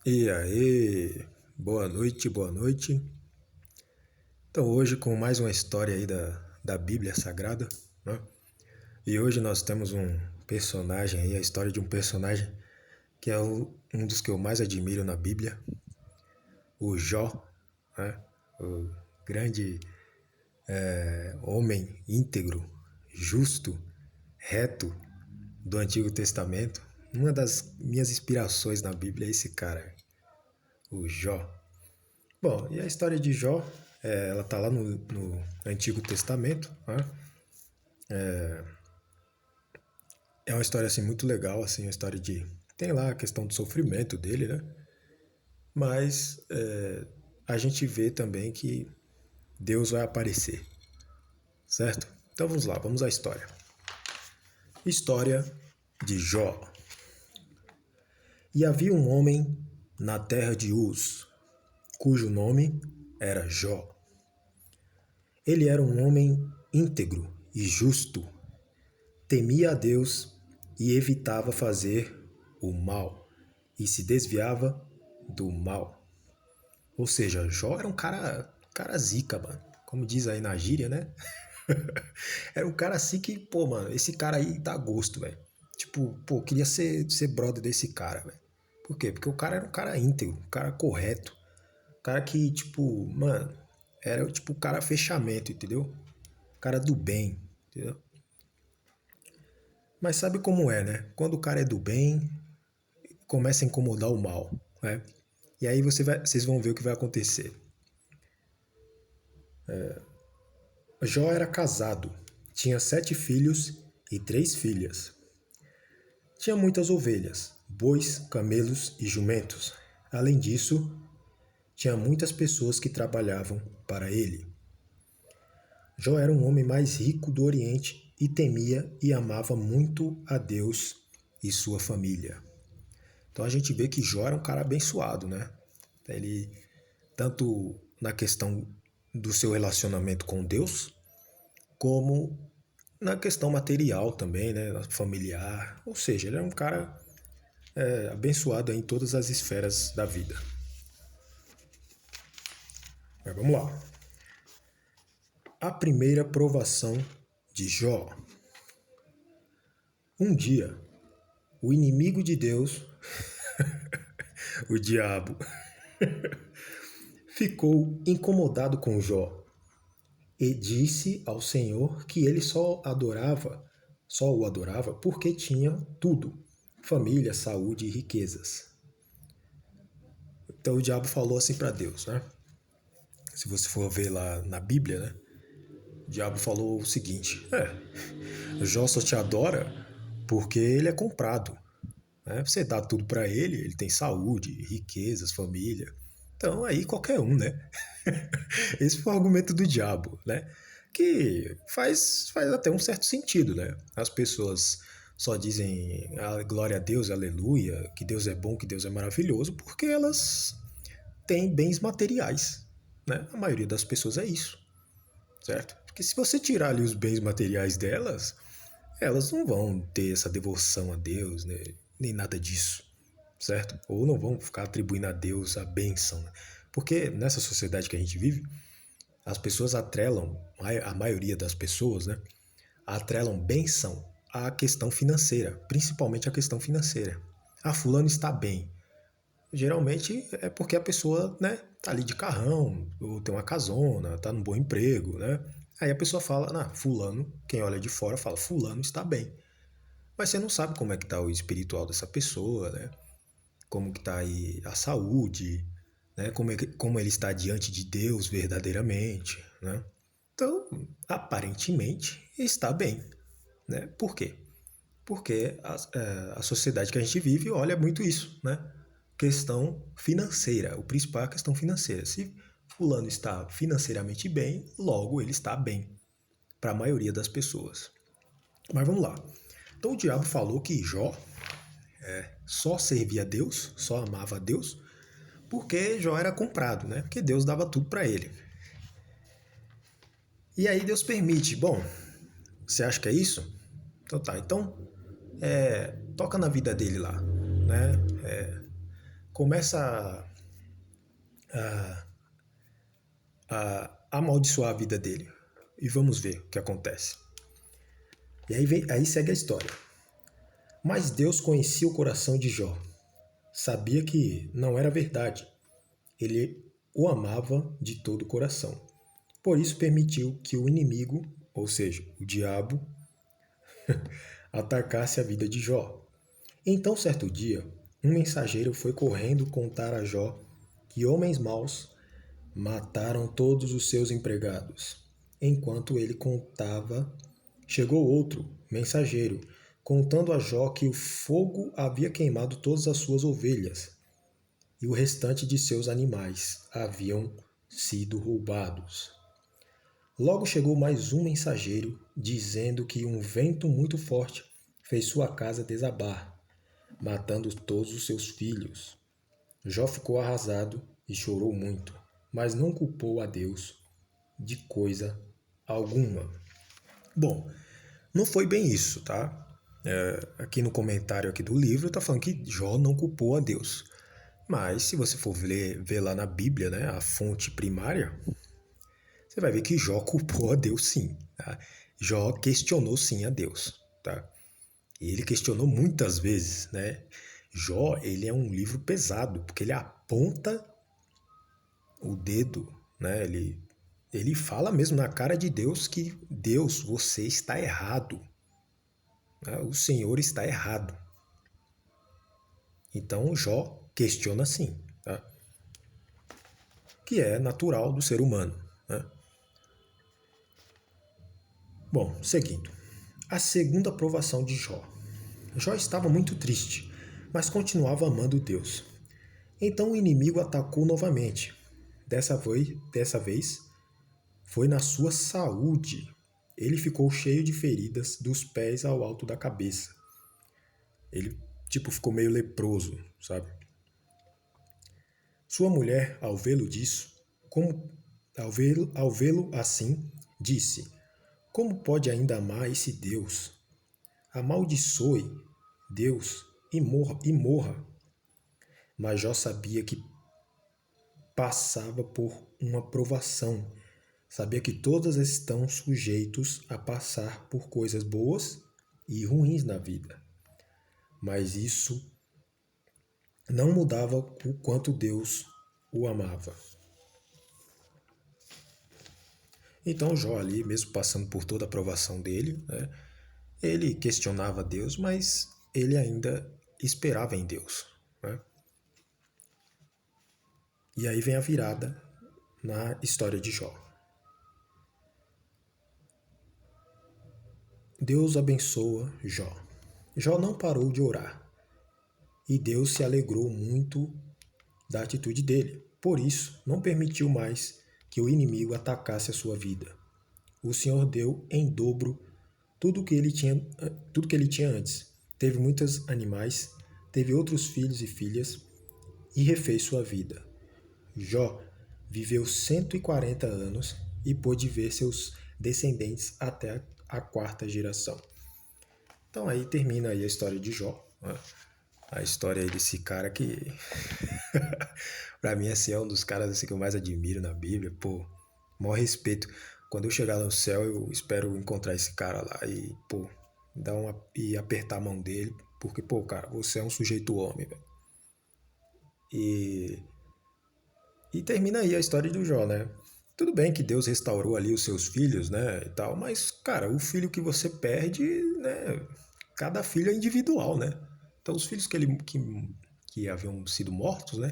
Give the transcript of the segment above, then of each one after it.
E aí, boa noite, boa noite. Então, hoje com mais uma história aí da Bíblia Sagrada, né? E hoje nós temos um personagem aí, a história de um personagem que é um dos que eu mais admiro na Bíblia, o Jó, né? O grande homem íntegro, justo, reto do Antigo Testamento. Uma das minhas inspirações na Bíblia é esse cara, o Jó. Bom, e a história de Jó, ela tá lá no Antigo Testamento, né? É uma história assim muito legal, assim, uma história de tem lá a questão do sofrimento dele, né? Mas a gente vê também que Deus vai aparecer, certo? Então vamos lá, vamos à história. História de Jó. E havia um homem na terra de Uz, cujo nome era Jó. Ele era um homem íntegro e justo, temia a Deus e evitava fazer o mal e se desviava do mal. Ou seja, Jó era um cara zica, mano. Como diz aí na gíria, né? Era um cara assim que, pô, mano, esse cara aí dá gosto, velho. Tipo, pô, queria ser brother desse cara, velho. Por quê? Porque o cara era um cara íntegro, um cara correto. Um cara que, tipo, mano, era tipo o cara fechamento, entendeu? O cara do bem, entendeu? Mas sabe como é, né? Quando o cara é do bem, começa a incomodar o mal, né? E aí vocês vão ver o que vai acontecer. Jó era casado, tinha 7 filhos e 3 filhas. Tinha muitas ovelhas, bois, camelos e jumentos. Além disso, tinha muitas pessoas que trabalhavam para ele. Jó era um homem mais rico do Oriente e temia e amava muito a Deus e sua família. Então a gente vê que Jó era um cara abençoado, né? Ele, tanto na questão do seu relacionamento com Deus, como na questão material também, né? Familiar. Ou seja, ele era um cara abençoado em todas as esferas da vida. Mas vamos lá. A primeira provação de Jó. Um dia, o inimigo de Deus, o diabo, ficou incomodado com Jó e disse ao Senhor que ele só o adorava porque tinha tudo: família, saúde e riquezas. Então o diabo falou assim para Deus, né? Se você for ver lá na Bíblia, né? O diabo falou o seguinte: Jó só te adora porque ele é comprado, né? Você dá tudo para ele, ele tem saúde, riquezas, família. Então aí qualquer um, né? Esse foi o argumento do diabo, né? Que faz até um certo sentido, né? As pessoas só dizem glória a Deus, aleluia, que Deus é bom, que Deus é maravilhoso, porque elas têm bens materiais, né? A maioria das pessoas é isso, certo? Porque se você tirar ali os bens materiais delas, elas não vão ter essa devoção a Deus, né? Nem nada disso, certo? Ou não vão ficar atribuindo a Deus a bênção, né? Porque nessa sociedade que a gente vive, as pessoas atrelam, a maioria das pessoas, né? Atrelam bênção à questão financeira, principalmente à questão financeira. Ah, fulano está bem. Geralmente é porque a pessoa, né, tá ali de carrão, ou tem uma casona, tá num bom emprego, né? Aí a pessoa fala, fulano, quem olha de fora fala, fulano está bem. Mas você não sabe como é que tá o espiritual dessa pessoa, né? Como que tá aí a saúde, né? Como ele está diante de Deus verdadeiramente, né? Então, aparentemente, está bem, né? Por quê? Porque a sociedade que a gente vive olha muito isso, né? Questão financeira. O principal é a questão financeira. Se fulano está financeiramente bem, logo ele está bem para a maioria das pessoas. Mas vamos lá. Então o diabo falou que Jó só servia a Deus, só amava a Deus, porque Jó era comprado, né? Porque Deus dava tudo para ele. E aí Deus permite. Bom, você acha que é isso? Então tá. Então, toca na vida dele lá, né? começa a amaldiçoar a vida dele. E vamos ver o que acontece. E aí segue a história. Mas Deus conhecia o coração de Jó. Sabia que não era verdade. Ele o amava de todo o coração. Por isso permitiu que o inimigo, ou seja, o diabo, atacasse a vida de Jó. Então, certo dia, um mensageiro foi correndo contar a Jó que homens maus mataram todos os seus empregados. Enquanto ele contava, chegou outro mensageiro, contando a Jó que o fogo havia queimado todas as suas ovelhas e o restante de seus animais haviam sido roubados. Logo chegou mais um mensageiro, dizendo que um vento muito forte fez sua casa desabar, matando todos os seus filhos. Jó ficou arrasado e chorou muito, mas não culpou a Deus de coisa alguma. Bom, não foi bem isso, tá? Aqui no comentário aqui do livro está falando que Jó não culpou a Deus. Mas se você for ver lá na Bíblia, né, a fonte primária, você vai ver que Jó culpou a Deus sim. Tá? Jó questionou sim a Deus. Tá? E ele questionou muitas vezes. Né? Jó, ele é um livro pesado, porque ele aponta o dedo, né? Ele fala mesmo na cara de Deus que Deus, você está errado. Né? O Senhor está errado. Então Jó questiona sim, tá? Que é natural do ser humano. Né? Bom, seguindo. A segunda provação de Jó. Jó estava muito triste, mas continuava amando Deus. Então o inimigo atacou novamente. Dessa vez foi na sua saúde. Ele ficou cheio de feridas dos pés ao alto da cabeça. Ele, ficou meio leproso, sabe? Sua mulher, ao vê-lo ao vê-lo assim, disse: Como pode ainda amar esse Deus? Amaldiçoe Deus e morra. Mas Jó sabia que passava por uma provação. Sabia que todos estão sujeitos a passar por coisas boas e ruins na vida. Mas isso não mudava o quanto Deus o amava. Então Jó ali, mesmo passando por toda a provação dele, né, ele questionava Deus, mas ele ainda esperava em Deus. Né? E aí vem a virada na história de Jó. Deus abençoa Jó. Jó não parou de orar. E Deus se alegrou muito da atitude dele. Por isso, não permitiu mais que o inimigo atacasse a sua vida. O Senhor deu em dobro tudo que ele tinha antes. Teve muitos animais, teve outros filhos e filhas e refez sua vida. Jó viveu 140 anos e pôde ver seus descendentes até a quarta geração. Então aí termina aí a história de Jó. Né? A história aí desse cara que pra mim assim, é um dos caras assim, que eu mais admiro na Bíblia. Pô, maior respeito. Quando eu chegar no céu, eu espero encontrar esse cara lá e, pô, e apertar a mão dele. Porque, pô, cara, você é um sujeito homem, velho. E termina aí a história do Jó, né? Tudo bem que Deus restaurou ali os seus filhos, né, e tal, mas, cara, o filho que você perde, né, cada filho é individual, né? Então, os filhos que haviam sido mortos, né,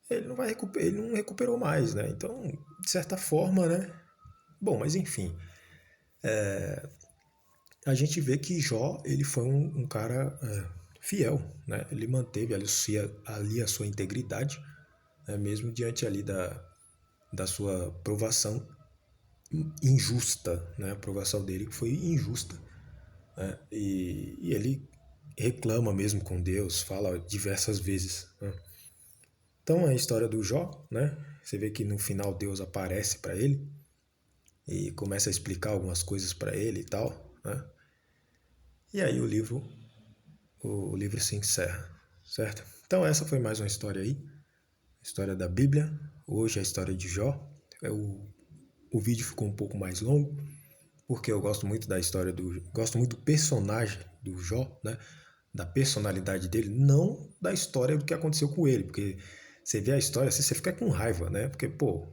ele não recuperou mais, né? Então, de certa forma, né? Bom, mas enfim, a gente vê que Jó, ele foi um cara fiel, né? Ele manteve ali a sua integridade, né? Mesmo diante ali da sua provação injusta, né? A provação dele foi injusta, né? E ele reclama mesmo com Deus, fala diversas vezes. Né? Então a história do Jó, né? Você vê que no final Deus aparece para ele e começa a explicar algumas coisas para ele e tal, né? E aí o livro se encerra, certo? Então essa foi mais uma história aí, história da Bíblia. Hoje é a história de Jó. O vídeo ficou um pouco mais longo, porque eu gosto muito da história gosto muito do personagem do Jó, né? Da personalidade dele, não da história do que aconteceu com ele, porque você vê a história assim, você fica com raiva, né? Porque, pô,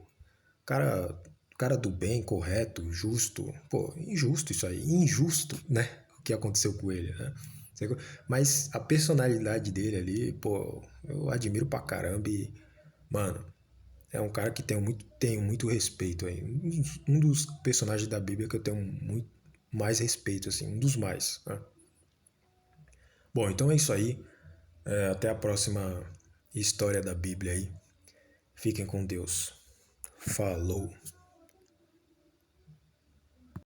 cara, cara do bem, correto, justo, pô, injusto isso aí, injusto, né? O que aconteceu com ele, né? Mas a personalidade dele ali, pô, eu admiro pra caramba e, mano, é um cara que tenho muito respeito aí. Um dos personagens da Bíblia que eu tenho muito mais respeito, assim, um dos mais, né? Bom, então é isso aí. Até a próxima história da Bíblia aí. Fiquem com Deus. Falou!